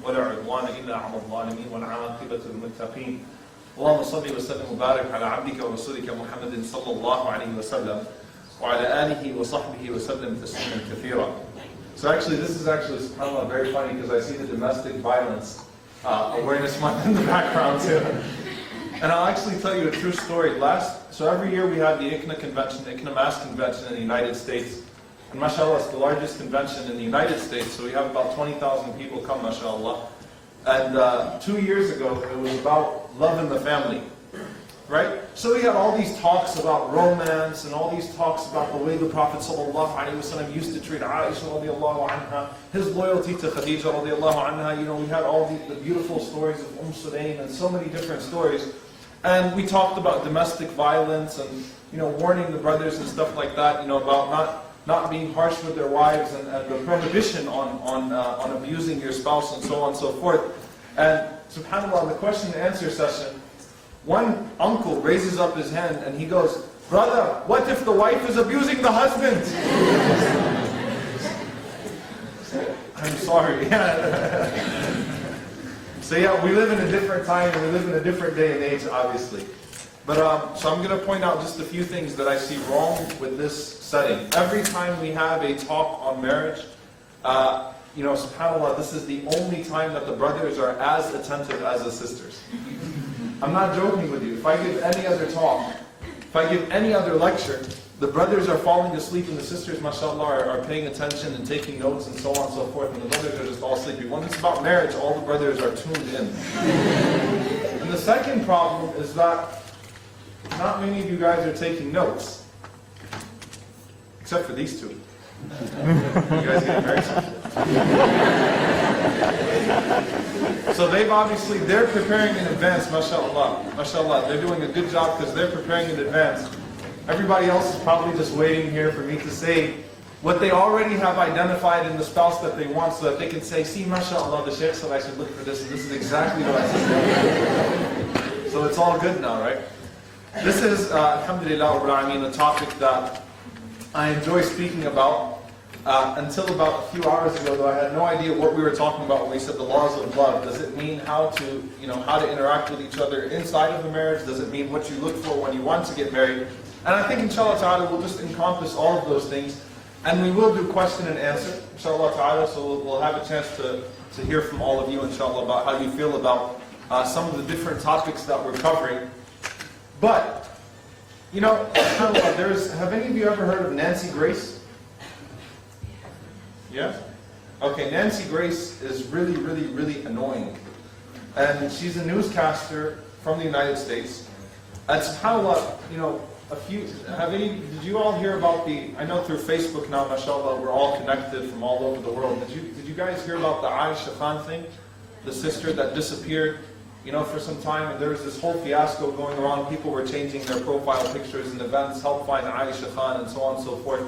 ولا عدوان إلا على الظالمين والعاقبة للمتقين. اللهم صل وسلم وبارك على عبدك ورسولك محمد صلى الله عليه وسلم وعلى آله وصحبه وسلم تسليما كثيرا. So actually, this is subhanAllah, very funny because I see the domestic violence awareness month in the background too. And I'll actually tell you a true story. So every year we have the ICNA convention, the ICNA Mass Convention in the United States. And mashallah, it's the largest convention in the United States, so we have about 20,000 people come, mashallah. And 2 years ago, it was about love in the family. Right? So we had all these talks about romance and all these talks about the way the Prophet ﷺ used to treat Aisha radiallahu anha, his loyalty to Khadija radiallahu anha. You know, we had all the beautiful stories of Sulaim and so many different stories. And we talked about domestic violence and, you know, warning the brothers and stuff like that, you know, about not being harsh with their wives and the prohibition on abusing your spouse and so on and so forth. And subhanAllah, in the question and answer session, one uncle raises up his hand and he goes, "Brother, what if the wife is abusing the husband?" I'm sorry. So yeah, we live in a different time and we live in a different day and age, obviously. But so I'm going to point out just a few things that I see wrong with this setting. Every time we have a talk on marriage, you know, subhanAllah, this is the only time that the brothers are as attentive as the sisters. I'm not joking with you. If I give any other talk, if I give any other lecture, the brothers are falling asleep and the sisters, mashallah, are paying attention and taking notes and so on and so forth, and the brothers are just all sleepy. When it's about marriage, all the brothers are tuned in. And the second problem is that not many of you guys are taking notes. Except for these two. You guys getting married soon? So they're preparing in advance, mashallah. Mashallah, they're doing a good job because they're preparing in advance. Everybody else is probably just waiting here for me to say what they already have identified in the spouse that they want so that they can say, "See, mashallah, the Shaykh said I should look for this, and this is exactly what I said." So it's all good now, right? This is, alhamdulillah, a topic that I enjoy speaking about. Until about a few hours ago, though, I had no idea what we were talking about when we said the laws of love. Does it mean how to interact with each other inside of the marriage? Does it mean what you look for when you want to get married? And I think, inshallah ta'ala, we'll just encompass all of those things. And we will do question and answer, inshallah ta'ala, so we'll have a chance to hear from all of you, inshallah, about how you feel about some of the different topics that we're covering. But, you know, have any of you ever heard of Nancy Grace? Yeah? Okay, Nancy Grace is really, really, really annoying. And she's a newscaster from the United States. And subhanAllah, you know, did you all hear about I know through Facebook now, mashallah, we're all connected from all over the world. Did you guys hear about the Aisha Khan thing? The sister that disappeared, you know, for some time, and there was this whole fiasco going around. People were changing their profile pictures and events, help find Aisha Khan and so on and so forth.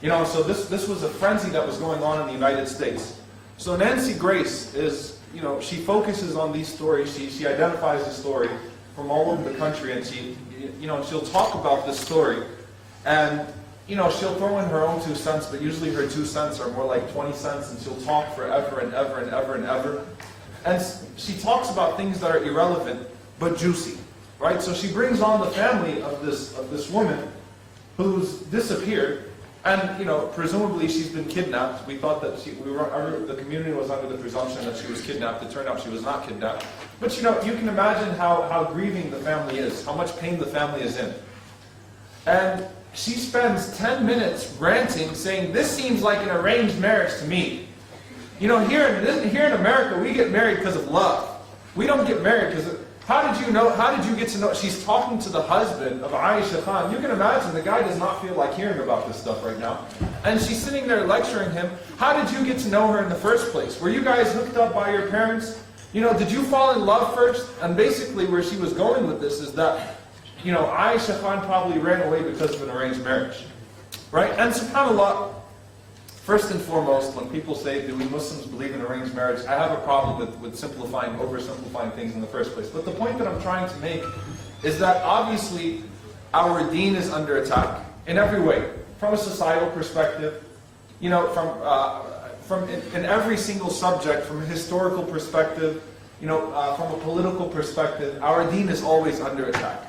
You know, so this was a frenzy that was going on in the United States. So Nancy Grace is, you know, she focuses on these stories. She identifies the story from all over the country, and she'll talk about this story, and you know, she'll throw in her own 2 cents, but usually her 2 cents are more like 20 cents, and she'll talk forever and ever and ever and ever. And she talks about things that are irrelevant but juicy, right? So she brings on the family of this woman who's disappeared. And, you know, presumably she's been kidnapped. We thought that the community was under the presumption that she was kidnapped. It turned out she was not kidnapped. But, you know, you can imagine how grieving the family is, how much pain the family is in. And she spends 10 minutes ranting, saying, "This seems like an arranged marriage to me. You know, here in America, we get married because of love. We don't get married because of..." How did you get to know? She's talking to the husband of Aisha Khan. You can imagine the guy does not feel like hearing about this stuff right now. And she's sitting there lecturing him. How did you get to know her in the first place? Were you guys hooked up by your parents? You know, did you fall in love first? And basically where she was going with this is that, you know, Aisha Khan probably ran away because of an arranged marriage. Right? And subhanAllah, first and foremost, when people say, do we Muslims believe in arranged marriage, I have a problem with oversimplifying things in the first place. But the point that I'm trying to make is that obviously our deen is under attack in every way. From a societal perspective, you know, in every single subject, from a historical perspective, from a political perspective, our deen is always under attack,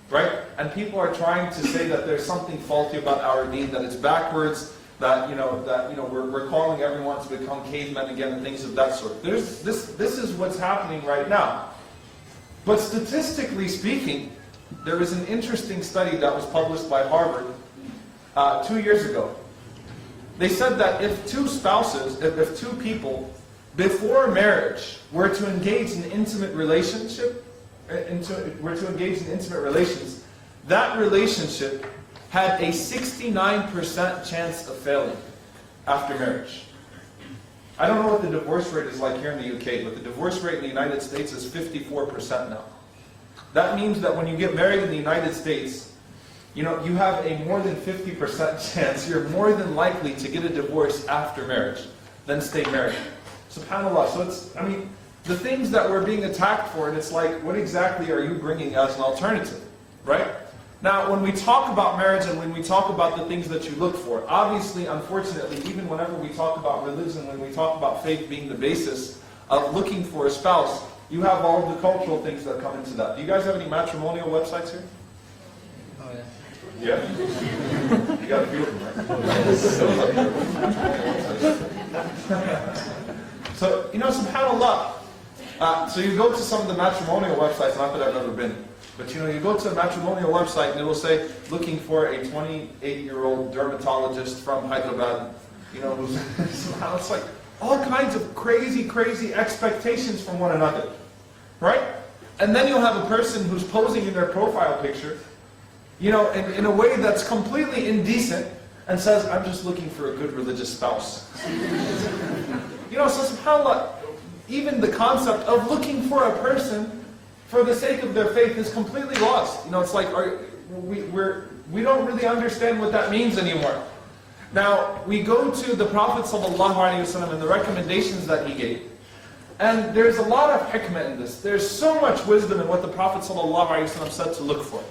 right? And people are trying to say that there's something faulty about our deen, that it's backwards, that we're calling everyone to become cavemen again, and things of that sort. This is what's happening right now. But statistically speaking, there was an interesting study that was published by Harvard 2 years ago. They said that if if two people before marriage were to engage in intimate relations, that relationship had a 69% chance of failing after marriage. I don't know what the divorce rate is like here in the UK, but the divorce rate in the United States is 54% now. That means that when you get married in the United States, you have a more than 50% chance, you're more than likely to get a divorce after marriage than stay married. SubhanAllah. So the things that we're being attacked for, and it's like, what exactly are you bringing as an alternative, right? Now, when we talk about marriage and when we talk about the things that you look for, obviously, unfortunately, even whenever we talk about religion, when we talk about faith being the basis of looking for a spouse, you have all of the cultural things that come into that. Do you guys have any matrimonial websites here? Oh, yeah. Yeah? You got a few of them, right? So, subhanAllah. So you go to some of the matrimonial websites, not that I've ever been, but you go to a matrimonial website and it will say, looking for a 28-year-old dermatologist from Hyderabad, who's, it's like all kinds of crazy expectations from one another, right? And then you'll have a person who's posing in their profile picture, in a way that's completely indecent, and says, I'm just looking for a good religious spouse. So subhanAllah, even the concept of looking for a person for the sake of their faith is completely lost. It's like we don't really understand what that means anymore. Now, we go to the Prophet ﷺ and the recommendations that he gave. And there's a lot of hikmah in this. There's so much wisdom in what the Prophet ﷺ said to look for.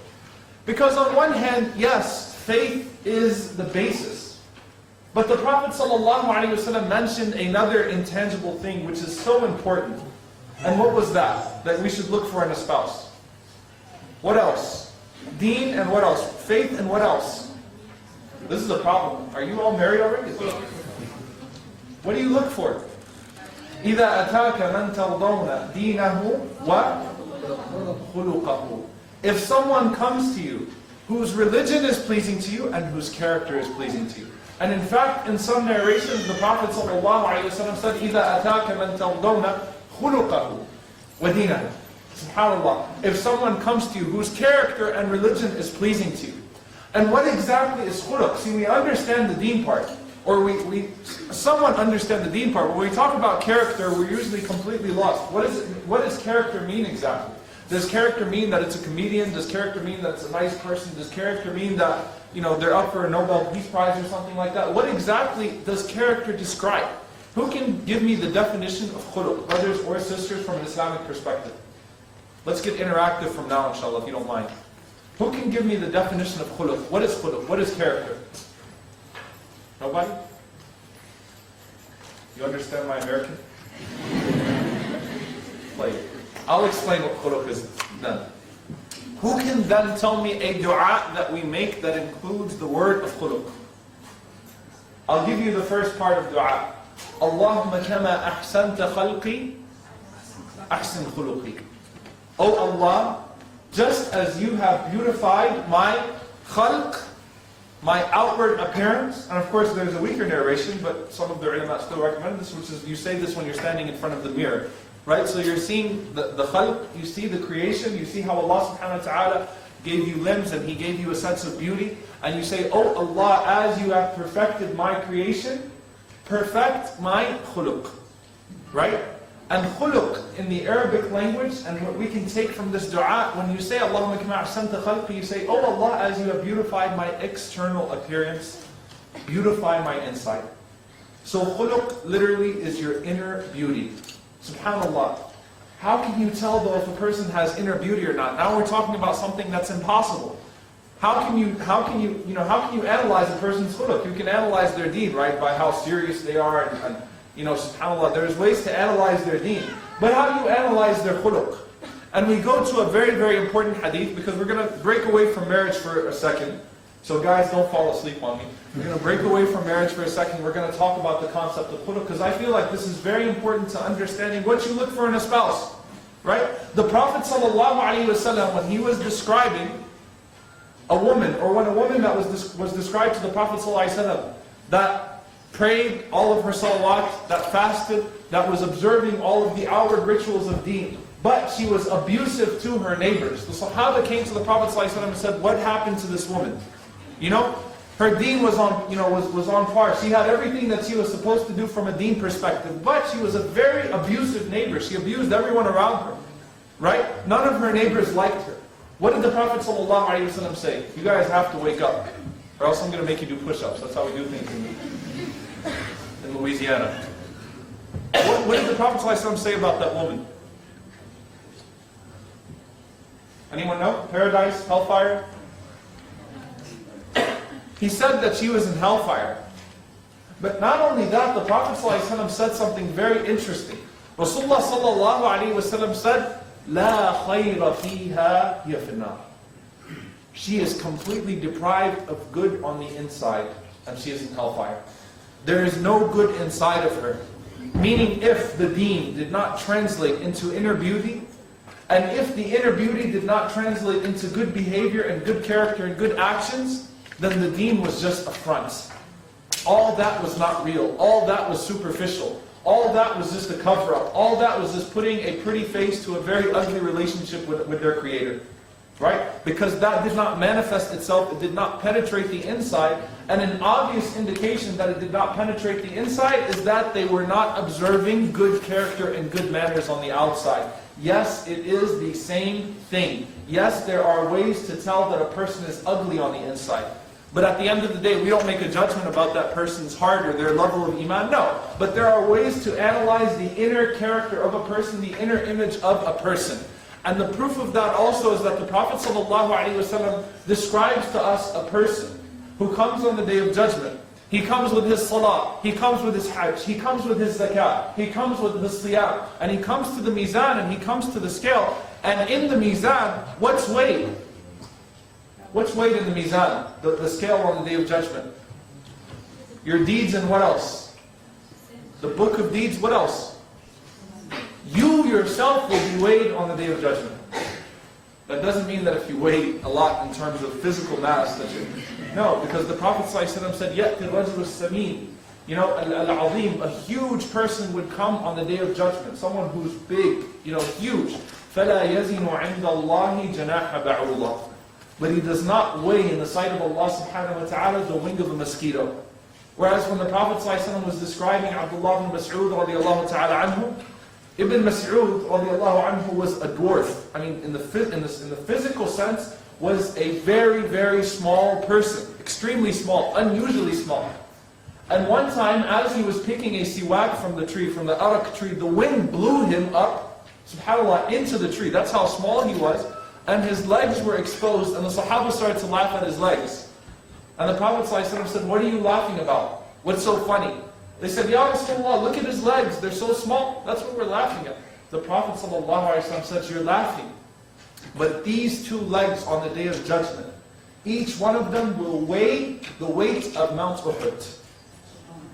Because on one hand, yes, faith is the basis. But the Prophet ﷺ mentioned another intangible thing which is so important. And what was that? That we should look for in a spouse. What else? Deen and what else? Faith and what else? This is a problem. Are you all married already? What do you look for? إِذَا أَتَاكَ مَنْ تَرْضَوْنَ دِينَهُ وَخُلُقَهُ. If someone comes to you whose religion is pleasing to you and whose character is pleasing to you. And in fact, in some narrations, the Prophet ﷺ said, إِذَا أَتَاكَ مَنْ تَرْضَوْنَ خُلُقَهُ وَدِينَهُ. SubhanAllah. If someone comes to you whose character and religion is pleasing to you. And what exactly is khuluq? See, we understand the deen part. Or we somewhat understand the deen part. When we talk about character, we're usually completely lost. What does character mean exactly? Does character mean that it's a comedian? Does character mean that it's a nice person? Does character mean that they're up for a Nobel Peace Prize or something like that? What exactly does character describe? Who can give me the definition of khuluq, brothers or sisters, from an Islamic perspective? Let's get interactive from now, inshallah, if you don't mind. Who can give me the definition of khuluq? What is khuluq? What is character? Nobody? You understand my American? I'll explain what khuluq is then. Who can then tell me a dua that we make that includes the word of khuluq? I'll give you the first part of dua. Allahumma kama ahsanta khalqi, ahsin khuluqi. Oh Allah, just as you have beautified my khalq, my outward appearance, and of course there's a weaker narration, but some of the ulama still recommend this, which is you say this when you're standing in front of the mirror. Right? So you're seeing the khalq, you see the creation, you see how Allah subhanahu wa ta'ala gave you limbs and He gave you a sense of beauty, and you say, oh Allah, as you have perfected my creation, perfect my khuluq. Right? And khuluq in the Arabic language, and what we can take from this dua, when you say Allahumma kama ahsanta khalqi, you say, oh Allah, as you have beautified my external appearance, beautify my inside. So khuluq literally is your inner beauty. SubhanAllah. How can you tell though if a person has inner beauty or not? Now we're talking about something that's impossible. How can you analyze a person's khuluq? You can analyze their deed, right? By how serious they are and subhanAllah, there's ways to analyze their deen. But how do you analyze their khuluq? And we go to a very, very important hadith, because we're going to break away from marriage for a second. So guys, don't fall asleep on me. We're going to break away from marriage for a second. We're going to talk about the concept of khuluq, because I feel like this is very important to understanding what you look for in a spouse. Right? The Prophet ﷺ, when he was describing a woman, or when a woman that was described to the Prophet ﷺ, that prayed all of her salawat, that fasted, that was observing all of the outward rituals of deen, but she was abusive to her neighbors. The Sahaba came to the Prophet ﷺ and said, what happened to this woman? Her deen was on par. She had everything that she was supposed to do from a deen perspective, but she was a very abusive neighbor. She abused everyone around her. Right? None of her neighbors liked her. What did the Prophet ﷺ say? You guys have to wake up, or else I'm going to make you do push-ups. That's how we do things in Louisiana. What did the Prophet ﷺ say about that woman? Anyone know? Paradise? Hellfire? He said that she was in hellfire. But not only that, the Prophet ﷺ said something very interesting. Rasulullah ﷺ said, لا خير فيها هي في النار. She is completely deprived of good on the inside, and she is in hellfire. There is no good inside of her. Meaning, if the deen did not translate into inner beauty, and if the inner beauty did not translate into good behavior and good character and good actions, then the deen was just a front. All that was not real. All that was superficial. All that was just a cover-up. All that was just putting a pretty face to a very ugly relationship with their Creator. Right? Because that did not manifest itself, it did not penetrate the inside. And an obvious indication that it did not penetrate the inside is that they were not observing good character and good manners on the outside. Yes, it is the same thing. Yes, there are ways to tell that a person is ugly on the inside. But at the end of the day, we don't make a judgment about that person's heart or their level of iman. No. But there are ways to analyze the inner character of a person, the inner image of a person. And the proof of that also is that the Prophet ﷺ describes to us a person who comes on the Day of Judgment. He comes with his salah, he comes with his hajj, he comes with his zakah, he comes with his siyam, and he comes to the mizan and he comes to the scale. And in the mizan, what's weighed? What's weighed in the mizan? The scale on the Day of Judgment. Your deeds and what else? The book of deeds, what else? You yourself will be weighed on the Day of Judgment. That doesn't mean that if you weigh a lot in terms of physical mass, that you... No, because the Prophet ﷺ said, يَأْتِ الرَّجُلُ السَّمِينَ. Al-Azim, a huge person would come on the Day of Judgment. Someone who's big, huge. فَلَا يَزِنُ عِنْدَ اللَّهِ جَنَاحَ بَعُوضَةٍ. But he does not weigh in the sight of Allah subhanahu wa ta'ala the wing of a mosquito. Whereas when the Prophet ﷺ was describing Abdullah ibn Mas'ud radiallahu ta'ala anhu, Ibn Mas'ud radiallahu anhu was a dwarf. I mean, in the physical sense, was a very, very small person. Extremely small, unusually small. And one time, as he was picking a siwak from the tree, from the arak tree, the wind blew him up, subhanAllah, into the tree. That's how small he was. And his legs were exposed, and the Sahaba started to laugh at his legs. And the Prophet ﷺ said, what are you laughing about? What's so funny? They said, Ya Rasulullah, look at his legs, they're so small. That's what we're laughing at. The Prophet ﷺ said, you're laughing. But these two legs on the Day of Judgment, each one of them will weigh the weight of Mount Uhud.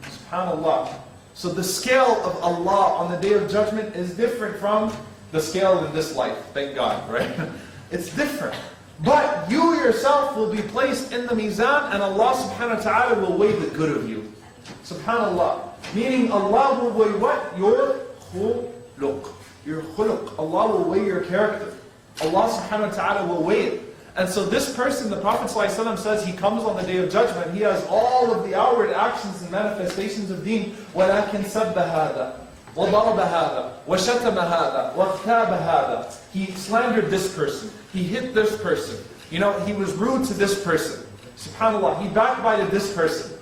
SubhanAllah. So the scale of Allah on the Day of Judgment is different from the scale in this life. Thank God, right? It's different. But you yourself will be placed in the mizan, and Allah subhanahu wa ta'ala will weigh the good of you. SubhanAllah. Meaning Allah will weigh what? Your khuluq. Your khuluq. Allah will weigh your character. Allah subhanahu wa ta'ala will weigh it. And so this person, the Prophet ﷺ says, he comes on the Day of Judgment. He has all of the outward actions and manifestations of deen. وَلَكِنْ سَبَّ هَذَا وَضَرَبَ هَذَا وَشَتَمَ هَذَا وَاغْتَابَ هَذَا. He slandered this person. He hit this person. He was rude to this person. SubhanAllah. He backbited this person.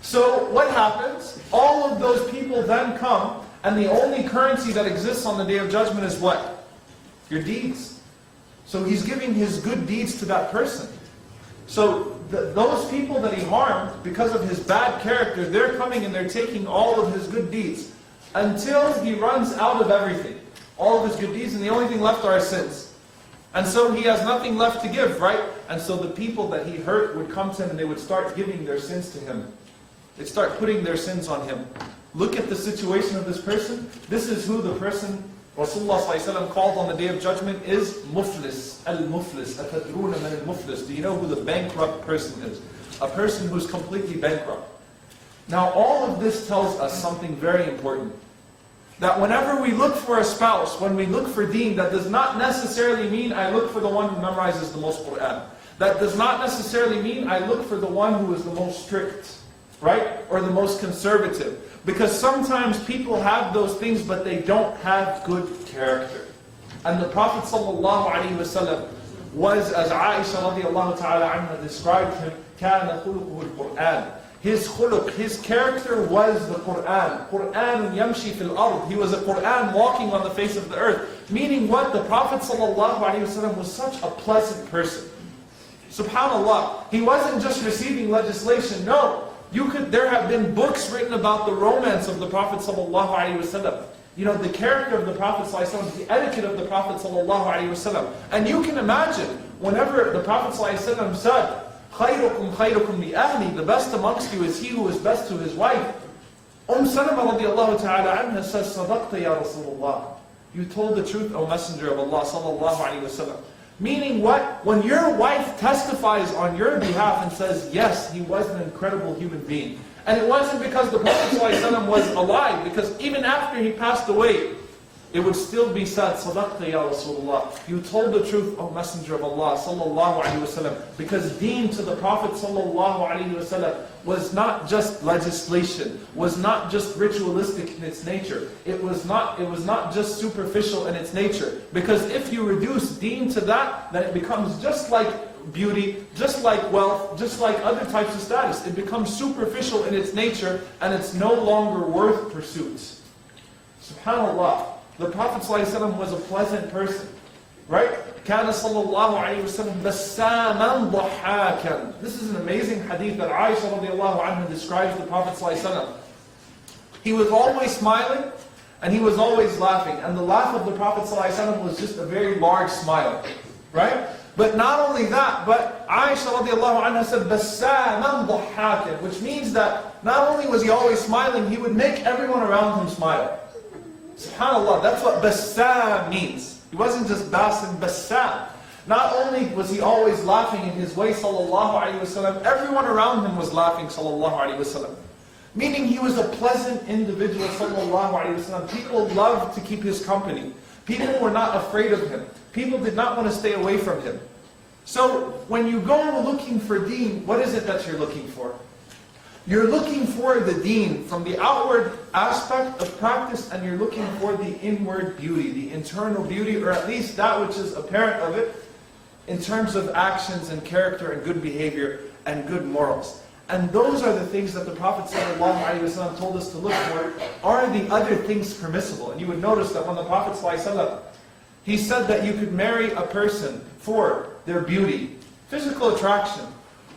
So what happens? All of those people then come, and the only currency that exists on the Day of Judgment is what? Your deeds. So he's giving his good deeds to that person. So those people that he harmed, because of his bad character, they're coming and they're taking all of his good deeds until he runs out of everything. All of his good deeds, and the only thing left are his sins. And so he has nothing left to give, right? And so the people that he hurt would come to him and they would start giving their sins to him. They'd start putting their sins on him. Look at the situation of this person. This is who the person Rasulullah ﷺ called on the Day of Judgment is Muflis. Al-Muflis. أَتَدْرُونَ مَنِ الْمُفْلِس. Do you know who the bankrupt person is? A person who's completely bankrupt. Now all of this tells us something very important. That whenever we look for a spouse, when we look for deen, that does not necessarily mean I look for the one who memorizes the most Qur'an. That does not necessarily mean I look for the one who is the most strict, right? Or the most conservative. Because sometimes people have those things, but they don't have good character. And the Prophet ﷺ was, as Aisha radiallahu ta'ala anha described him, كَانَ خُلُقُهُ الْقُرْآنِ. His khuluq, his character was the Qur'an. Qur'an yamshi fil ard. He was a Qur'an walking on the face of the earth. Meaning what? The Prophet ﷺ was such a pleasant person. SubhanAllah. He wasn't just receiving legislation. No. There have been books written about the romance of the Prophet ﷺ. You know, the character of the Prophet ﷺ, the etiquette of the Prophet ﷺ. And you can imagine, whenever the Prophet ﷺ said, خَيْرُكُمْ خَيْرُكُمْ لِأَهْلِ, the best amongst you is he who is best to his wife. Salama radiallahu ta'ala anha says, صَدَقْتَ يَا رَسُولُ اللَّهِ. You told the truth, O Messenger of Allah sallallahu alayhi wa sallam. Meaning what? When your wife testifies on your behalf and says, yes, he was an incredible human being. And it wasn't because the Prophet ﷺ was alive, because even after he passed away, it would still be said, Sadaqta ya Rasulullah. You told the truth, O Messenger of Allah sallallahu alayhi wa sallam. Because deen to the Prophet sallallahu alayhi wa sallam was not just legislation, was not just ritualistic in its nature. It was not just superficial in its nature. Because if you reduce deen to that, then it becomes just like beauty, just like wealth, just like other types of status. It becomes superficial in its nature, and it's no longer worth pursuit. SubhanAllah. The Prophet ﷺ was a pleasant person, right? كَانَ صَلَّى اللَّهُ عَلَيْهِ وَسَلَّمْ بَسَّامًا ضَحَّاكًا. This is an amazing hadith that Aisha radiallahu anha describes the Prophet ﷺ. He was always smiling, and he was always laughing. And the laugh of the Prophet ﷺ was just a very large smile, right? But not only that, but Aisha radiallahu anha said, بَسَّامًا ضَحَّاكًا, which means that not only was he always smiling, he would make everyone around him smile. SubhanAllah, that's what Bassam means. He wasn't just Basim, Bassam. Not only was he always laughing in his way, sallallahu alayhi wa sallam, everyone around him was laughing, sallallahu alayhi wa sallam. Meaning he was a pleasant individual, sallallahu alayhi wa sallam. People loved to keep his company. People were not afraid of him. People did not want to stay away from him. So when you go looking for deen, what is it that you're looking for? You're looking for the deen from the outward aspect of practice, and you're looking for the inward beauty, the internal beauty, or at least that which is apparent of it in terms of actions and character and good behavior and good morals. And those are the things that the Prophet ﷺ told us to look for. Are the other things permissible? And you would notice that when the Prophet ﷺ, he said that you could marry a person for their beauty, physical attraction,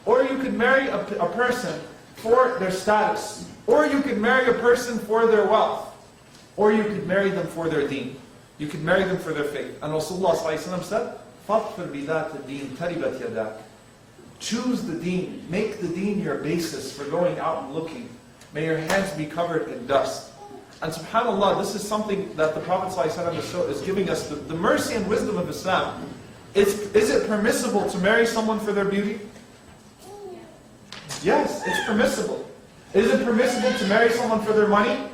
or you could marry a person for their status, or you could marry a person for their wealth, or you could marry them for their deen. You could marry them for their faith. And Rasulullah ﷺ said, فَاطْفِرْ بِذَاتِ الدِّينِ تَرِبَتْ يَدَاكَ. Choose the deen. Make the deen your basis for going out and looking. May your hands be covered in dust. And subhanAllah, this is something that the Prophet ﷺ is giving us, the mercy and wisdom of Islam. Is it permissible to marry someone for their beauty? Yes, it's permissible. Is it permissible to marry someone for their money?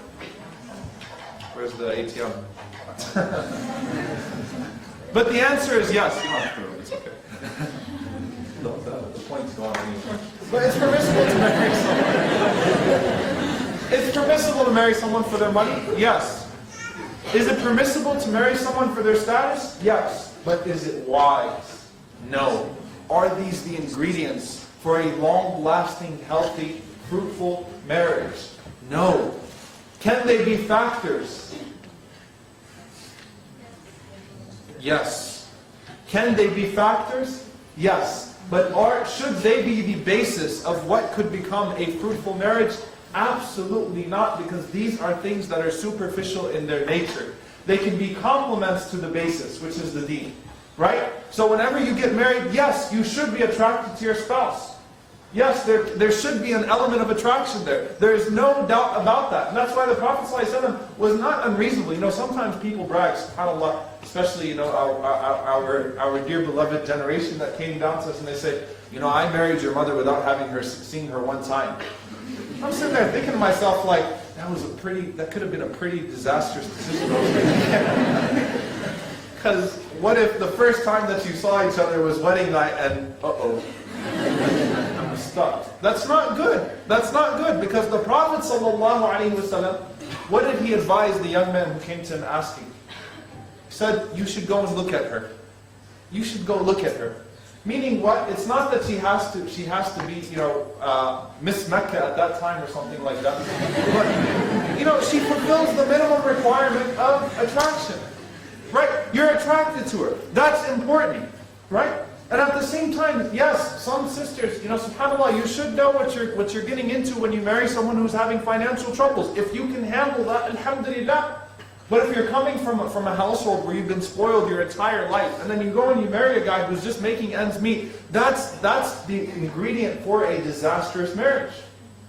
Where's the ATM? But the answer is yes. It's okay. The point's gone anyway. But it's permissible to marry someone. It's permissible to marry someone for their money? Yes. Is it permissible to marry someone for their status? Yes. But is it wise? No. Are these the ingredients for a long-lasting, healthy, fruitful marriage? No. Can they be factors? Yes. Can they be factors? Yes. But should they be the basis of what could become a fruitful marriage? Absolutely not, because these are things that are superficial in their nature. They can be complements to the basis, which is the deen. Right? So whenever you get married, yes, you should be attracted to your spouse. Yes, there should be an element of attraction there. There is no doubt about that. And that's why the Prophet ﷺ was not unreasonable. Sometimes people brag, subhanAllah, especially, our dear beloved generation that came down to us and they say, I married your mother without seeing her one time. I'm sitting there thinking to myself, like, that could have been a pretty disastrous decision. Because what if the first time that you saw each other was wedding night and, I'm stuck. That's not good. That's not good, because the Prophet ﷺ, what did he advise the young man who came to him asking? He said, you should go and look at her. You should go look at her. Meaning what? It's not that she has to be, Miss Mecca at that time or something like that. But, she fulfills the minimum requirement of attraction. Right? You're attracted to her. That's important. Right? And at the same time, yes, some sisters, subhanAllah, you should know what you're getting into when you marry someone who's having financial troubles. If you can handle that, alhamdulillah. But if you're coming from a household where you've been spoiled your entire life, and then you go and you marry a guy who's just making ends meet, that's the ingredient for a disastrous marriage.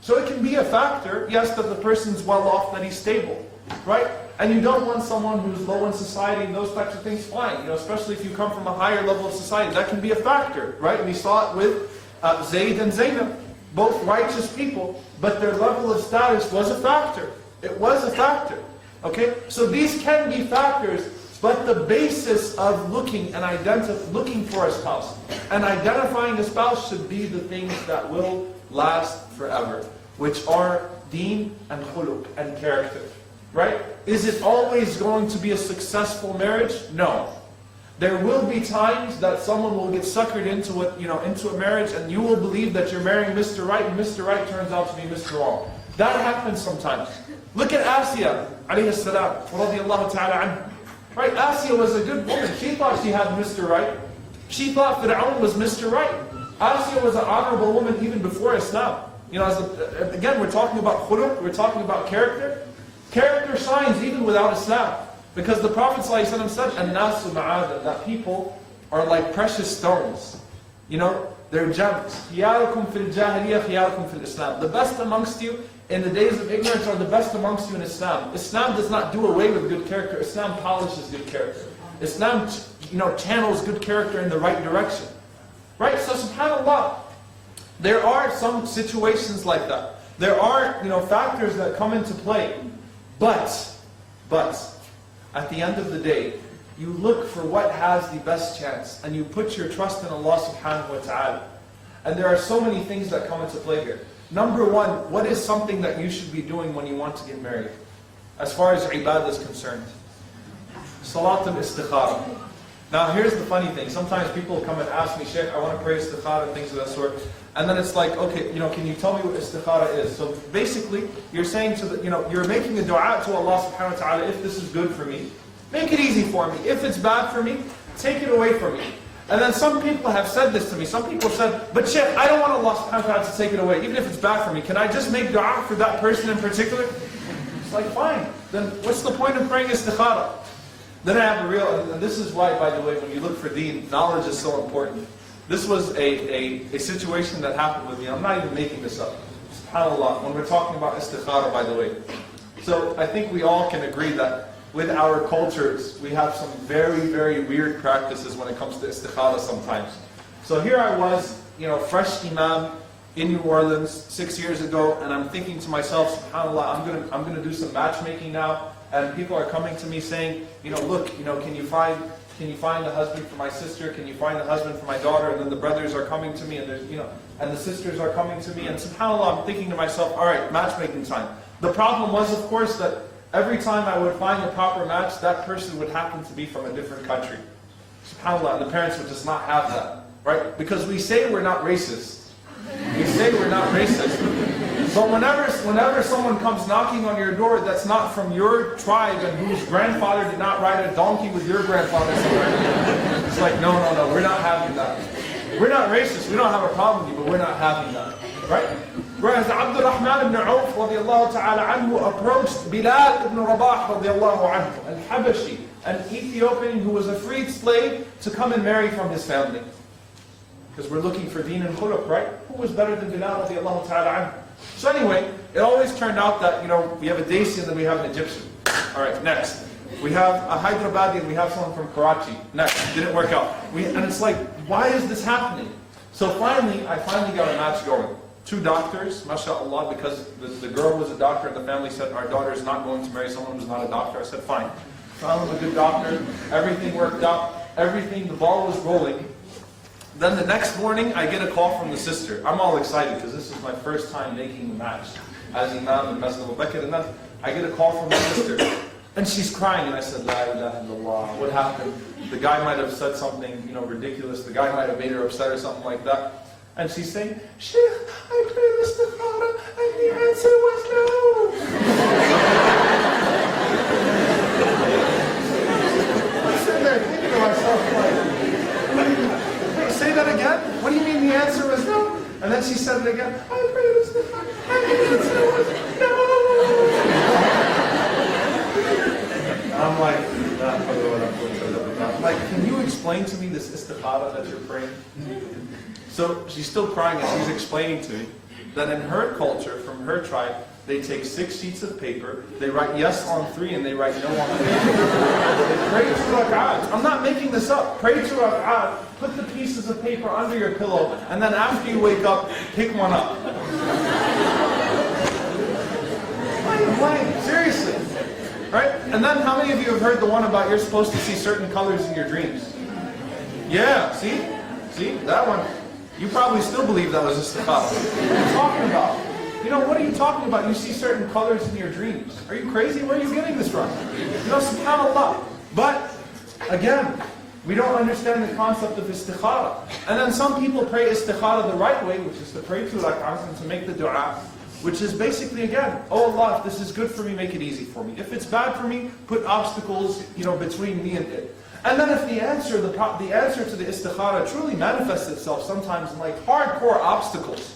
So it can be a factor, yes, that the person's well off, that he's stable, right? And you don't want someone who's low in society and those types of things, fine. Especially if you come from a higher level of society, that can be a factor, right? We saw it with Zayd and Zaynab, both righteous people, but their level of status was a factor. It was a factor. Okay? So these can be factors, but the basis of looking for a spouse and identifying a spouse should be the things that will last forever, which are deen and khuluq and character. Right? Is it always going to be a successful marriage? No. There will be times that someone will get suckered into a marriage, and you will believe that you're marrying Mr. Right, and Mr. Right turns out to be Mr. Wrong. That happens sometimes. Look at Asiyah, alayhi salam, radiyallahu ta'ala anha. Right? Asiyah was a good woman. She thought she had Mr. Right. She thought Fir'aun was Mr. Right. Asiyah was an honorable woman even before Islam. Again, we're talking about khuluq, we're talking about character. Character shines even without Islam. Because the Prophet ﷺ said, "An-nasu ma'adan," that people are like precious stones. They're gems. خِيَارُكُمْ فِي الْجَاهِلِيَّةِ خِيَارُكُمْ فِي الْإِسْلَامِ. The best amongst you in the days of ignorance are the best amongst you in Islam. Islam does not do away with good character. Islam polishes good character. Islam, channels good character in the right direction. Right? So subhanAllah, there are some situations like that. There are, factors that come into play. But, at the end of the day, you look for what has the best chance, and you put your trust in Allah subhanahu wa ta'ala. And there are so many things that come into play here. Number one, what is something that you should be doing when you want to get married? As far as ibadah is concerned. Salat al-istikhara. Now here's the funny thing. Sometimes people come and ask me, Sheikh, I want to pray istikhara and things of that sort. And then it's like, okay, can you tell me what istikhara is? So basically, you're saying you're making a dua to Allah subhanahu wa ta'ala, if this is good for me, make it easy for me. If it's bad for me, take it away from me. And then some people have said this to me. Some people said, but Sheikh, I don't want Allah subhanahu wa ta'ala to take it away, even if it's bad for me. Can I just make dua for that person in particular? It's like, fine. Then what's the point of praying istikhara? Then I have and this is why, by the way, when you look for deen, knowledge is so important. This was a situation that happened with me. I'm not even making this up. SubhanAllah, when we're talking about istikhara, by the way. So I think we all can agree that with our cultures, we have some very, very weird practices when it comes to istikhara sometimes. So here I was, fresh imam in New Orleans 6 years ago, and I'm thinking to myself, SubhanAllah, I'm gonna do some matchmaking now, and people are coming to me saying, look, can you find a husband for my sister? Can you find a husband for my daughter? And then the brothers are coming to me, and and the sisters are coming to me, and subhanAllah, I'm thinking to myself, all right, matchmaking time. The problem was, of course, that every time I would find the proper match, that person would happen to be from a different country. SubhanAllah, and the parents would just not have that, right? Because we say we're not racist. We say we're not racist. But whenever someone comes knocking on your door that's not from your tribe and whose grandfather did not ride a donkey with your grandfather somewhere, it's like, no, we're not having that. We're not racist, we don't have a problem with you, but we're not having that. Right? Whereas Abdul Rahman ibn Auf radiallahu ta'ala anhu approached Bilal ibn Rabah radiallahu anhu, al-Habashi, an Ethiopian who was a freed slave, to come and marry from his family. Because we're looking for deen and khuluq, right? Who was better than Bilal radiallahu ta'ala anhu? So anyway, it always turned out that, we have a Desi and then we have an Egyptian. Alright, next. We have a Hyderabadi and we have someone from Karachi. Next. Didn't work out. And it's like, why is this happening? So finally, I got a match going. 2 doctors, mashallah, because the girl was a doctor and the family said, our daughter is not going to marry someone who's not a doctor. I said, fine. Found him a good doctor. Everything worked out. The ball was rolling. Then the next morning, I get a call from the sister. I'm all excited because this is my first time making the match as Imam in Masjid Abu Bakr. And then I get a call from my sister. And she's crying. And I said, La ilaha illallah. What happened? The guy might have said something ridiculous. The guy might have made her upset or something like that. And she's saying, Sheikh, I prayed istikhara and the answer was no. I'm sitting there thinking to myself, like, say that again? What do you mean the answer was no? And then she said it again, I prayed istikhara and the answer was no. I'm like, can you explain to me this istikhara that you're praying? So she's still crying and she's explaining to me that in her culture, from her tribe, they take 6 sheets of paper, they write yes on 3 and they write no on 3. They pray 2 rak'at. I'm not making this up. Pray 2 rak'at, put the pieces of paper under your pillow, and then after you wake up, pick one up. Why? Seriously. Right? And then how many of you have heard the one about you're supposed to see certain colors in your dreams? Yeah, see? See? That one. You probably still believe that was istikhara. What are you talking about? What are you talking about? You see certain colors in your dreams. Are you crazy? Where are you getting this from? SubhanAllah. But, again, we don't understand the concept of istikhara. And then some people pray istikhara the right way, which is to pray 2 rak'ahs and to make the dua, which is basically, again, oh Allah, if this is good for me, make it easy for me. If it's bad for me, put obstacles, between me and it. And then if the answer to the istikhara truly manifests itself sometimes in like hardcore obstacles.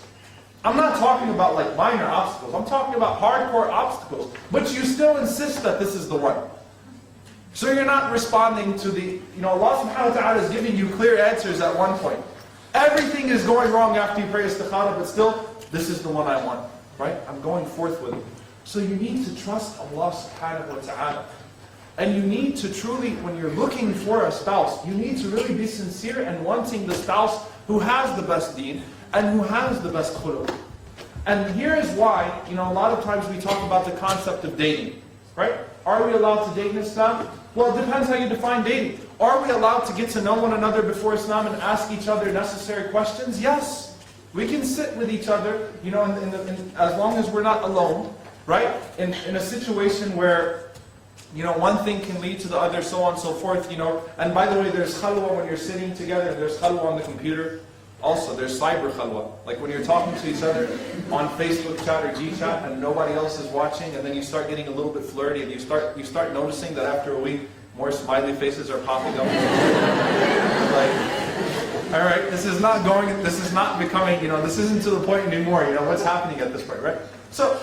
I'm not talking about like minor obstacles. I'm talking about hardcore obstacles. But you still insist that this is the one. So you're not responding to the, Allah subhanahu wa ta'ala is giving you clear answers at one point. Everything is going wrong after you pray istikhara, but still, this is the one I want. Right? I'm going forth with it. So you need to trust Allah subhanahu wa ta'ala. And you need to truly, when you're looking for a spouse, you need to really be sincere and wanting the spouse who has the best deen and who has the best khuluq. And here is why, a lot of times we talk about the concept of dating. Right? Are we allowed to date in Islam? Well, it depends how you define dating. Are we allowed to get to know one another before Islam and ask each other necessary questions? Yes. We can sit with each other, as long as we're not alone, right? In a situation where, one thing can lead to the other, so on and so forth, And by the way, there's khalwa when you're sitting together, there's khalwa on the computer. Also, there's cyber khalwa. Like when you're talking to each other on Facebook chat or G-chat and nobody else is watching, and then you start getting a little bit flirty, and you start noticing that after a week, more smiley faces are popping up. Alright, this is not becoming, this isn't to the point anymore, what's happening at this point, right? So,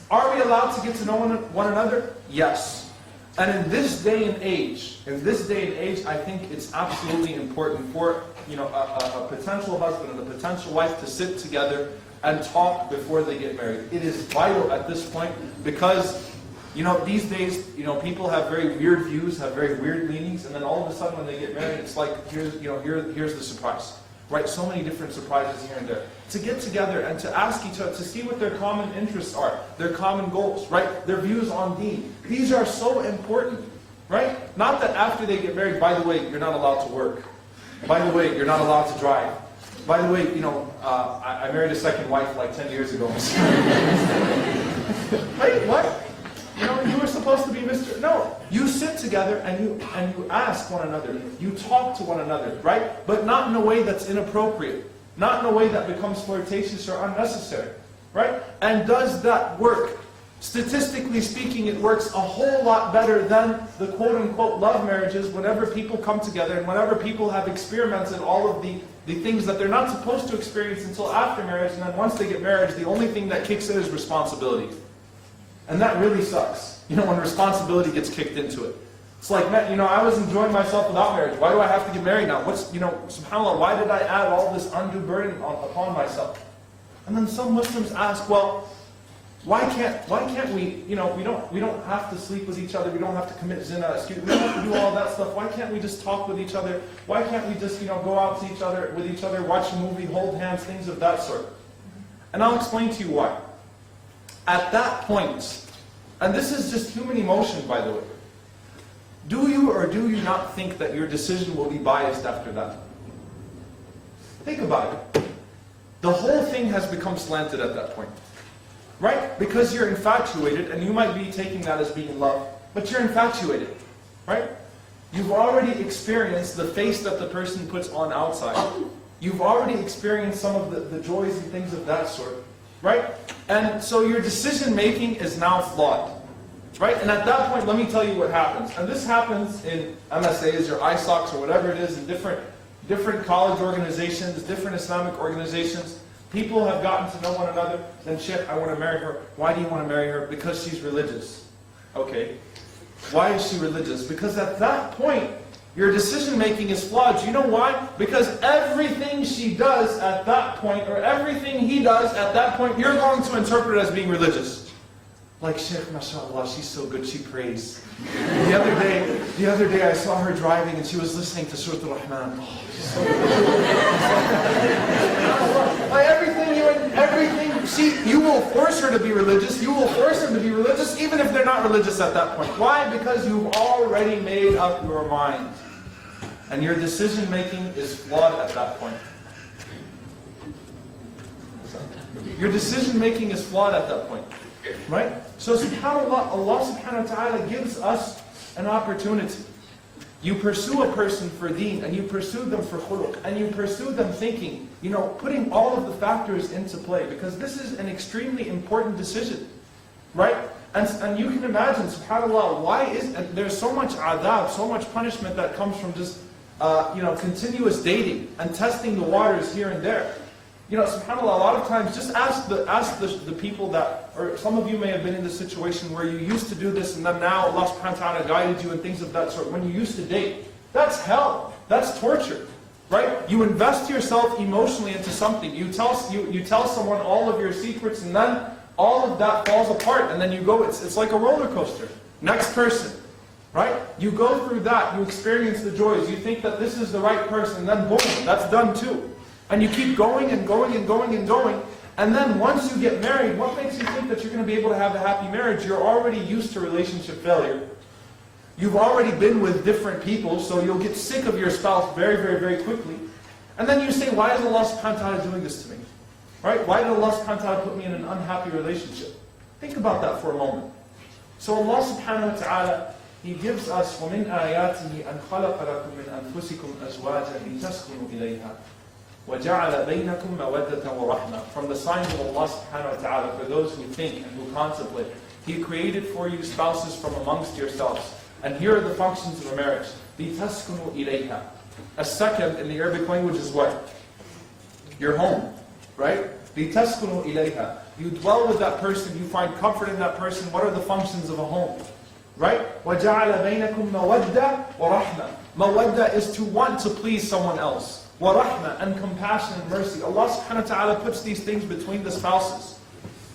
are we allowed to get to know one another? Yes. And in this day and age, I think it's absolutely important for, a potential husband and a potential wife to sit together and talk before they get married. It is vital at this point because, these days, people have very weird views, have very weird leanings, and then all of a sudden when they get married, it's like, here's the surprise. Right? So many different surprises here and there. To get together and to ask each other, to see what their common interests are, their common goals, right? Their views on deen. These are so important, right? Not that after they get married, by the way, you're not allowed to work. By the way, you're not allowed to drive. By the way, I married a second wife like 10 years ago. Wait, what? You were supposed to be Mr. No, you sit together and you ask one another. You talk to one another, right? But not in a way that's inappropriate. Not in a way that becomes flirtatious or unnecessary, right? And does that work? Statistically speaking, it works a whole lot better than the quote-unquote love marriages whenever people come together and whenever people have experimented all of the things that they're not supposed to experience until after marriage, and then once they get married, the only thing that kicks in is responsibility. And that really sucks, when responsibility gets kicked into it. It's like, man, I was enjoying myself without marriage. Why do I have to get married now? SubhanAllah, why did I add all this undue burden upon myself? And then some Muslims ask, well, why can't we, we don't have to sleep with each other, we don't have to commit zina, we don't have to do all that stuff. Why can't we just talk with each other? Why can't we just, go out to with each other, watch a movie, hold hands, things of that sort? And I'll explain to you why. At that point, and this is just human emotion, by the way, do you or do you not think that your decision will be biased after that? Think about it. The whole thing has become slanted at that point. Right? Because you're infatuated, and you might be taking that as being love, but you're infatuated. Right? You've already experienced the face that the person puts on outside. You've already experienced some of the joys and things of that sort. Right? And so your decision making is now flawed. Right? And at that point, let me tell you what happens. And this happens in MSAs or ISOCs or whatever it is, in different college organizations, different Islamic organizations. People have gotten to know one another. Then, Sheikh, I want to marry her. Why do you want to marry her? Because she's religious. Okay. Why is she religious? Because at that point, your decision making is flawed. Do you know why? Because everything she does at that point, or everything he does at that point, you're going to interpret it as being religious. Like, Sheikh, mashallah, she's so good, she prays. The other day I saw her driving and she was listening to Surah Al-Rahman. Oh, she's so good. Like you will force her to be religious, you will force him to be religious, even if they're not religious at that point. Why? Because you've already made up your mind. And your decision making is flawed at that point. Your decision making is flawed at that point. Right? So subhanAllah, Allah subhanahu wa ta'ala gives us an opportunity. You pursue a person for deen, and you pursue them for khuluq, and you pursue them thinking, putting all of the factors into play, because this is an extremely important decision. Right? And you can imagine, subhanAllah, there's so much adab, so much punishment that comes from just, continuous dating and testing the waters here and there. SubhanAllah, a lot of times, just ask the people that, or some of you may have been in this situation where you used to do this and then now Allah subhanahu wa ta'ala guided you and things of that sort. When you used to date, that's hell. That's torture. Right? You invest yourself emotionally into something. You tell someone all of your secrets and then all of that falls apart and then you go, it's like a roller coaster. Next person. Right? You go through that, you experience the joys, you think that this is the right person, and then boom, that's done too. And you keep going and going and going and going. And then once you get married, what makes you think that you're going to be able to have a happy marriage? You're already used to relationship failure. You've already been with different people, so you'll get sick of your spouse very, very, very quickly. And then you say, why is Allah subhanahu wa ta'ala doing this to me? Right? Why did Allah subhanahu wa ta'ala put me in an unhappy relationship? Think about that for a moment. So Allah subhanahu wa ta'ala, He gives us, وَمِنْ آيَاتِهِ أَنْ خَلَقَ لَكُم مِّنْ أَنفُسِكُمْ أَزْوَاجًا لِتَسْكُنُوا إِلَيْهَا وَجَعَلَ بَيْنَكُمْ مَوَدَّةً وَرَحْمَةً. From the signs of Allah subhanahu wa ta'ala, for those who think and who contemplate, He created for you spouses from amongst yourselves. And here are the functions of a marriage. لِتَسْكُنُوا إِلَيْهَا. A second in the Arabic language is what? Your home. Right? لِتَسْكُنُوا إِلَيْهَا. You dwell with that person, you find comfort in that person. What are the functions of a home? Right? وَجَعَلَ بَيْنَكُمْ مَوَدَّةً وَرَحْمَةً. Mawadda is to want to please someone else. وَرَحْمَةً, and compassion and mercy. Allah subhanahu wa ta'ala puts these things between the spouses.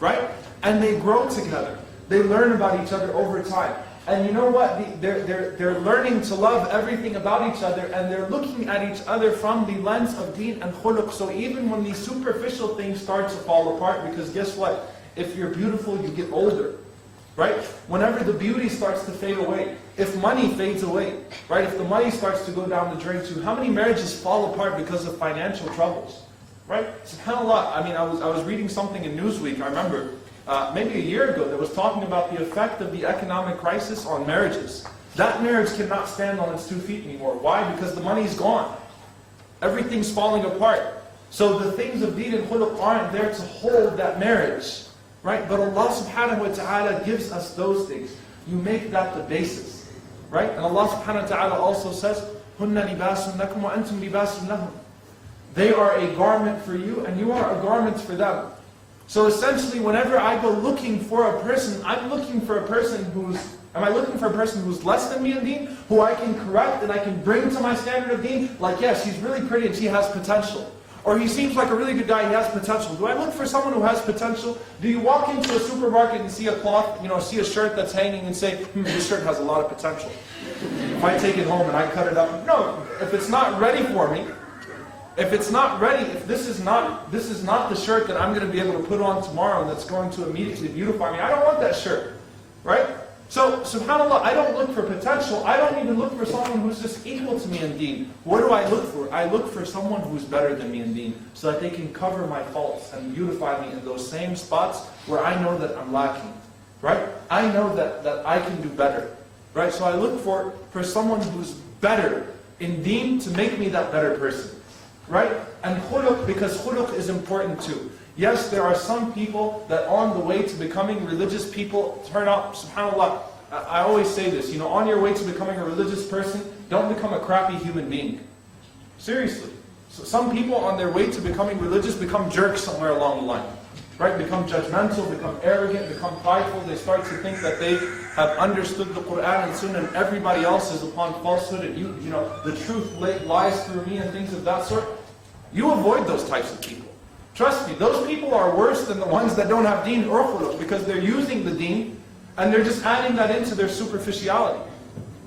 Right? And they grow together. They learn about each other over time. And you know what? They're learning to love everything about each other, and they're looking at each other from the lens of deen and khuluq. So even when these superficial things start to fall apart, because guess what? If you're beautiful, you get older. Right? Whenever the beauty starts to fade away, if money fades away, right? If the money starts to go down the drain too, how many marriages fall apart because of financial troubles? Right? SubhanAllah, I was reading something in Newsweek, I remember, maybe a year ago, that was talking about the effect of the economic crisis on marriages. That marriage cannot stand on its 2 feet anymore. Why? Because the money's gone. Everything's falling apart. So the things of deen and khuluq aren't there to hold that marriage. right? But Allah subhanahu wa ta'ala gives us those things. You make that the basis, right? And Allah subhanahu wa ta'ala also says, هُنَّ لِبَاسٌ لَكُمْ وَأَنْتُمْ لِبَاسٌ لَهُمْ. They are a garment for you, and you are a garment for them. So essentially, whenever I go looking for a person, I'm looking for a person who's, am I looking for a person who's less than me in deen, who I can correct and I can bring to my standard of deen? Like, yes, she's really pretty and she has potential. Or he seems like a really good guy, he has potential. Do I look for someone who has potential? Do you walk into a supermarket and see a cloth, see a shirt that's hanging and say, this shirt has a lot of potential. If I take it home and I cut it up, no. If it's not ready for me, if it's not ready, if this is not the shirt that I'm going to be able to put on tomorrow and that's going to immediately beautify me, I don't want that shirt, right? So, subhanAllah, I don't look for potential. I don't even look for someone who's just equal to me in deen. What do I look for? I look for someone who's better than me in deen, so that they can cover my faults and beautify me in those same spots where I know that I'm lacking, right? I know that I can do better, right? So I look for someone who's better in deen to make me that better person, right? And khuluq, because khuluq is important too. Yes, there are some people that on the way to becoming religious people turn out, subhanAllah, I always say this, on your way to becoming a religious person, don't become a crappy human being. Seriously. So some people on their way to becoming religious become jerks somewhere along the line. Right? Become judgmental, become arrogant, become prideful. They start to think that they have understood the Quran and Sunnah and everybody else is upon falsehood and the truth lies through me and things of that sort. You avoid those types of people. Trust me, those people are worse than the ones that don't have deen or khuluq, because they're using the deen and they're just adding that into their superficiality.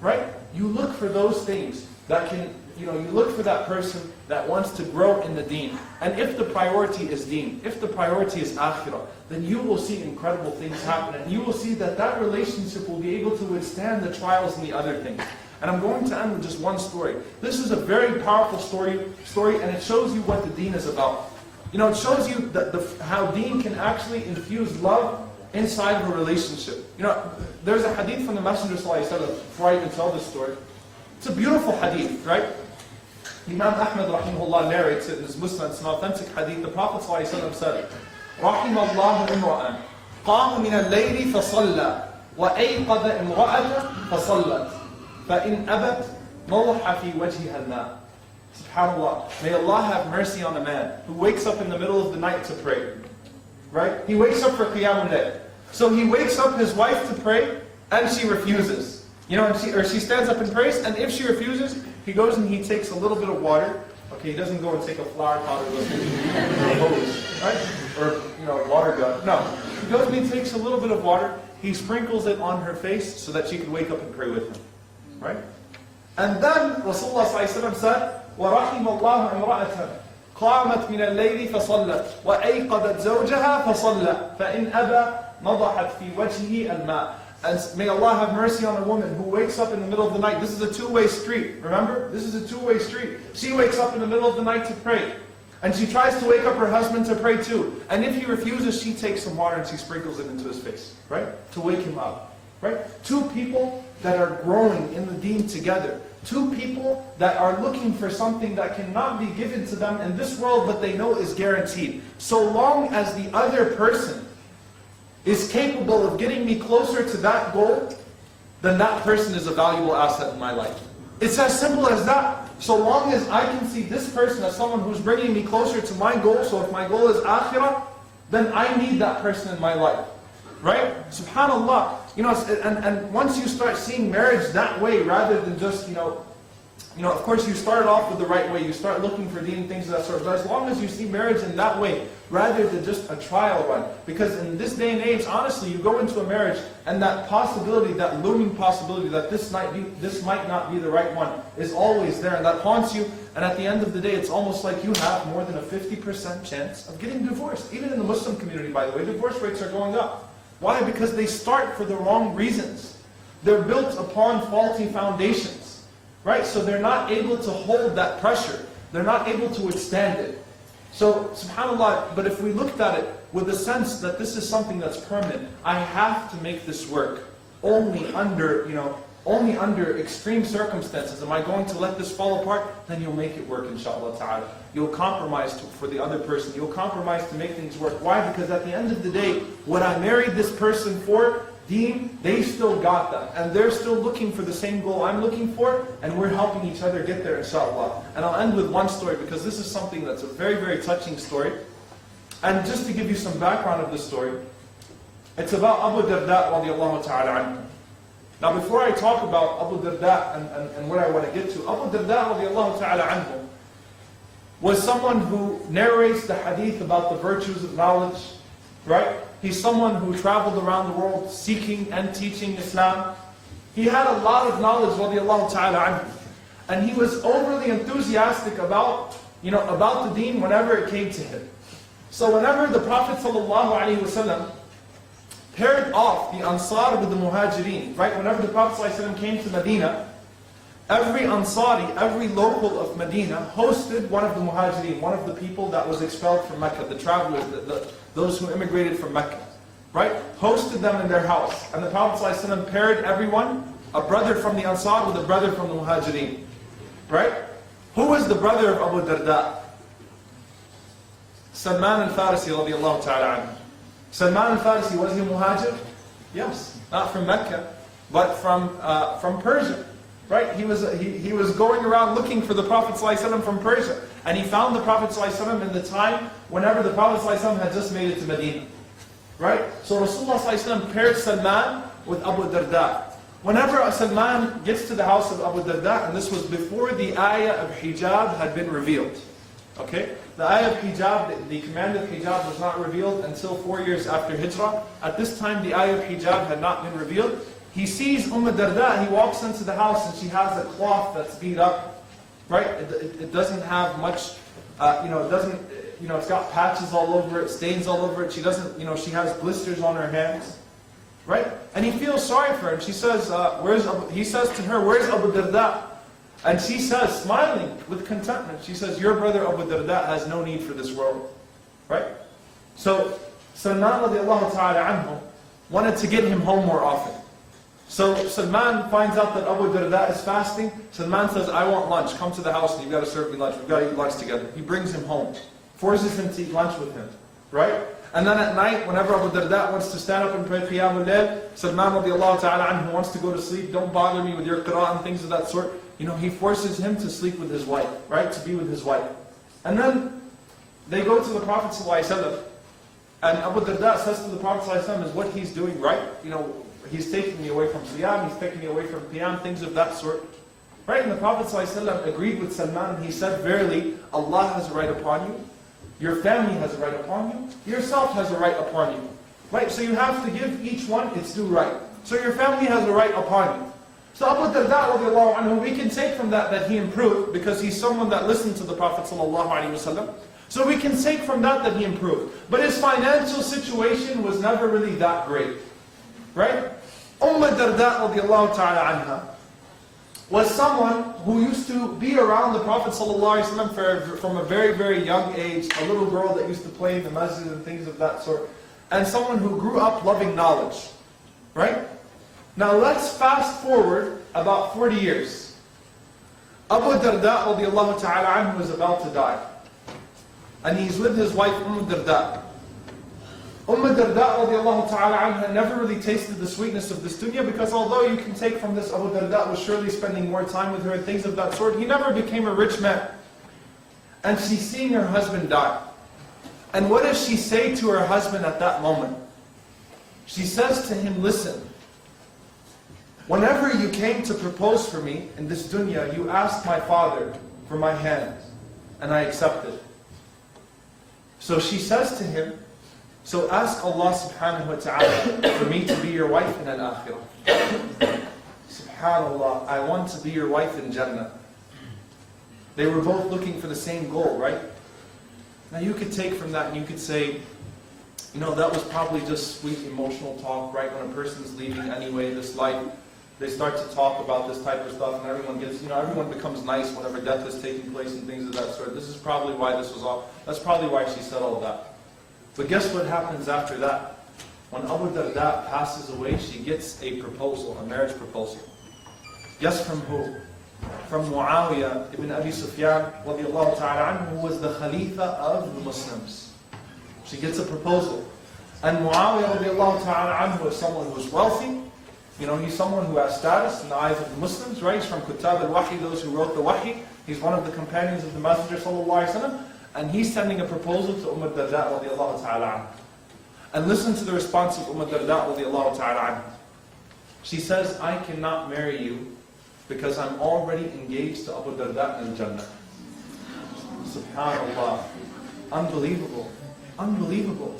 Right? You look for those things that can, you look for that person that wants to grow in the deen. And if the priority is deen, if the priority is akhirah, then you will see incredible things happen. And you will see that relationship will be able to withstand the trials and the other things. And I'm going to end with just one story. This is a very powerful story, and it shows you what the deen is about. It shows you how deen can actually infuse love inside of a relationship. There's a hadith from the Messenger ﷺ, before I even tell this story. It's a beautiful hadith, right? Imam Ahmad rahimahullah narrates it in his Muslim. It's an authentic hadith. The Prophet ﷺ said, رحم الله امرأ قام من الليل فصلى وأيقظ امرأة فصلت فإن أبت نضح في وجهها الماء. SubhanAllah. May Allah have mercy on a man who wakes up in the middle of the night to pray. Right? He wakes up for Qiyamul Layl. So he wakes up his wife to pray, and she refuses. Or she stands up and prays, and if she refuses, he goes and he takes a little bit of water. Okay, he doesn't go and take a flower pot or a hose, right? Or water gun. No. He goes and he takes a little bit of water, he sprinkles it on her face so that she can wake up and pray with him. Right? And then Rasulullah said, وَرَحِمَ اللَّهُ امْرَأَةً قَامَتْ مِنَ اللَّيْلِ فَصَلَّتْ وَأَيْقَظَتْ زَوْجَهَا فَصَلَّى فَإِنْ أَبَى نَضَحَتْ فِي وَجْهِهِ الْمَاءِ. And may Allah have mercy on a woman who wakes up in the middle of the night. This is a two-way street, remember? This is a two-way street. She wakes up in the middle of the night to pray. And she tries to wake up her husband to pray too. And if he refuses, she takes some water and she sprinkles it into his face, right? To wake him up, right? Two people that are growing in the deen together. Two people that are looking for something that cannot be given to them in this world, but they know is guaranteed. So long as the other person is capable of getting me closer to that goal, then that person is a valuable asset in my life. It's as simple as that. So long as I can see this person as someone who's bringing me closer to my goal, so if my goal is akhirah, then I need that person in my life. Right? SubhanAllah. And once you start seeing marriage that way, rather than just, of course you start off with the right way, you start looking for deen, things of that sort. But as long as you see marriage in that way, rather than just a trial run. Because in this day and age, honestly, you go into a marriage, and that possibility, that looming possibility that this might not be the right one, is always there, and that haunts you. And at the end of the day, it's almost like you have more than a 50% chance of getting divorced. Even in the Muslim community, by the way, divorce rates are going up. Why? Because they start for the wrong reasons. They're built upon faulty foundations. Right? So they're not able to hold that pressure. They're not able to withstand it. So, subhanAllah, but if we looked at it with the sense that this is something that's permanent, I have to make this work only under only under extreme circumstances am I going to let this fall apart, then you'll make it work, inshallah ta'ala. You'll compromise for the other person. You'll compromise to make things work. Why? Because at the end of the day, what I married this person for, deen, they still got that. And they're still looking for the same goal I'm looking for, and we're helping each other get there, inshallah. And I'll end with one story, because this is something that's a very, very touching story. And just to give you some background of this story, it's about Abu Darda radiallahu ta'ala anhu. Now before I talk about Abu Darda and what I want to get to, Abu Darda radiallahu ta'ala anhu was someone who narrates the hadith about the virtues of knowledge, right? He's someone who traveled around the world seeking and teaching Islam. He had a lot of knowledge radiallahu ta'ala anhu. And he was overly enthusiastic about the deen whenever it came to him. So whenever the Prophet ﷺ paired off the Ansar with the Muhajirin, right? Whenever the Prophet ﷺ came to Medina, every Ansari, every local of Medina hosted one of the Muhajirin, one of the people that was expelled from Mecca, the travelers, those who immigrated from Mecca, right? Hosted them in their house. And the Prophet ﷺ paired everyone, a brother from the Ansar with a brother from the Muhajirin, right? Who was the brother of Abu Darda? Salman al-Farisi radiallahu ta'ala anhu. Salman al-Farisi, was he Muhajir? Yes, not from Mecca, but from Persia, right? He was going around looking for the Prophet ﷺ from Persia, and he found the Prophet ﷺ in the time whenever the Prophet ﷺ had just made it to Medina, right? So Rasulullah ﷺ paired Salman with Abu Darda. Whenever Salman gets to the house of Abu Darda, and this was before the ayah of hijab had been revealed, okay? The ayah of hijab, the command of hijab was not revealed until 4 years after Hijrah. At this time, the ayah of hijab had not been revealed. He sees Darda, he walks into the house and she has a cloth that's beat up, right? It doesn't have much, it's got patches all over it, stains all over it. She doesn't, she has blisters on her hands, right? And he feels sorry for her, and she says, he says to her, "Where's Abu Darda?" And she says, smiling with contentment, she says, "Your brother Abu Darda has no need for this world." Right? So, Salman radiallahu ta'ala anhu wanted to get him home more often. So, Salman finds out that Abu Darda is fasting. Salman says, "I want lunch. Come to the house and you've got to serve me lunch. We've got to eat lunch together." He brings him home. Forces him to eat lunch with him. Right? And then at night, whenever Abu Darda wants to stand up and pray Qiyamul Layl, Salman radiallahu ta'ala anhu wants to go to sleep. "Don't bother me with your qira'ah," and things of that sort. He forces him to sleep with his wife, right? To be with his wife. And then they go to the Prophet ﷺ, and Abu Darda says to the Prophet ﷺ, "Is what he's doing right? He's taking me away from Siyam, he's taking me away from Qiyam," things of that sort. Right? And the Prophet ﷺ agreed with Salman. He said, "Verily, Allah has a right upon you. Your family has a right upon you. Yourself has a right upon you." Right? So you have to give each one its due right. So your family has a right upon you. So Abu Darda radiallahu anhu, we can take from that he improved, because he's someone that listened to the Prophet sallallahu alaihi wasallam. So we can take from that he improved. But his financial situation was never really that great. Right? Darda radiallahu ta'ala anha was someone who used to be around the Prophet sallallahu alaihi wasallam from a very, very young age, a little girl that used to play in the masjid and things of that sort, and someone who grew up loving knowledge. Right? Now let's fast forward about 40 years. Abu Darda radiallahu ta'ala anhu was about to die. And he's with his wife Darda. Darda radiallahu ta'ala anha never really tasted the sweetness of this dunya, because although you can take from this Abu Darda was surely spending more time with her and things of that sort, he never became a rich man. And she's seeing her husband die. And what does she say to her husband at that moment? She says to him, "Listen, whenever you came to propose for me in this dunya, you asked my father for my hand, and I accepted." So she says to him, "So ask Allah subhanahu wa ta'ala for me to be your wife in al-akhirah." Subhanallah, I want to be your wife in Jannah. They were both looking for the same goal, right? Now you could take from that and you could say, that was probably just sweet emotional talk, right? When a person's leaving anyway this life, they start to talk about this type of stuff, and everyone becomes nice whenever death is taking place and things of that sort. This is probably why that's probably why she said all that. But guess what happens after that? When Abu Darda passes away, she gets a proposal, a marriage proposal. Guess from who? From Muawiyah ibn Abi Sufyan radiallahu ta'ala anhu, who was the Khalifa of the Muslims. She gets a proposal. And Muawiyah radiallahu ta'ala anhu is someone who is wealthy. You know, he's someone who has status in the eyes of the Muslims, right? He's from Kutab al-Wahi, those who wrote the Wahi. He's one of the companions of the Messenger sallallahu alaihi wasallam. And he's sending a proposal to Darda radiallahu ta'ala anhu. And listen to the response of Darda radiallahu ta'ala anhu. She says, I cannot marry you because I'm already engaged to Abu Darda in Jannah. Subhanallah. Unbelievable. Unbelievable.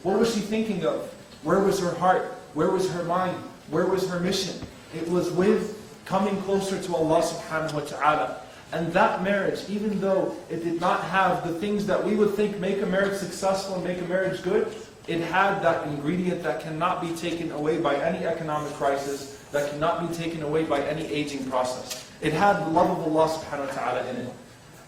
What was she thinking of? Where was her heart? Where was her mind? Where was her mission? It was with coming closer to Allah subhanahu wa ta'ala. And that marriage, even though it did not have the things that we would think make a marriage successful and make a marriage good, it had that ingredient that cannot be taken away by any economic crisis, that cannot be taken away by any aging process. It had the love of Allah subhanahu wa ta'ala in it.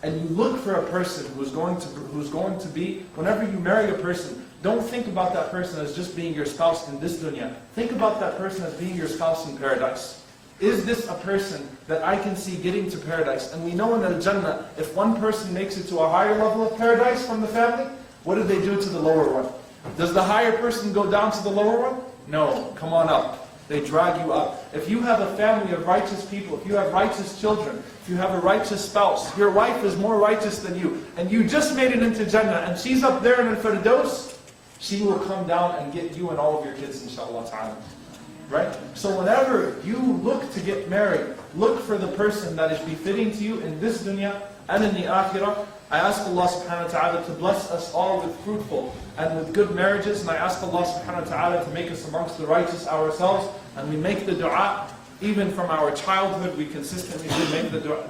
And you look for a person who's going to be, whenever you marry a person, don't think about that person as just being your spouse in this dunya. Think about that person as being your spouse in paradise. Is this a person that I can see getting to paradise? And we know in Al-Jannah, if one person makes it to a higher level of paradise from the family, what do they do to the lower one? Does the higher person go down to the lower one? No, come on up. They drag you up. If you have a family of righteous people, if you have righteous children, if you have a righteous spouse, your wife is more righteous than you, and you just made it into Jannah, and she's up there in Al-Firdaus, she will come down and get you and all of your kids, inshallah ta'ala. Right? So whenever you look to get married, look for the person that is befitting to you in this dunya and in the akhirah. I ask Allah subhanahu wa ta'ala to bless us all with fruitful and with good marriages, and I ask Allah subhanahu wa ta'ala to make us amongst the righteous ourselves, and we make the dua, even from our childhood, we consistently do make the dua.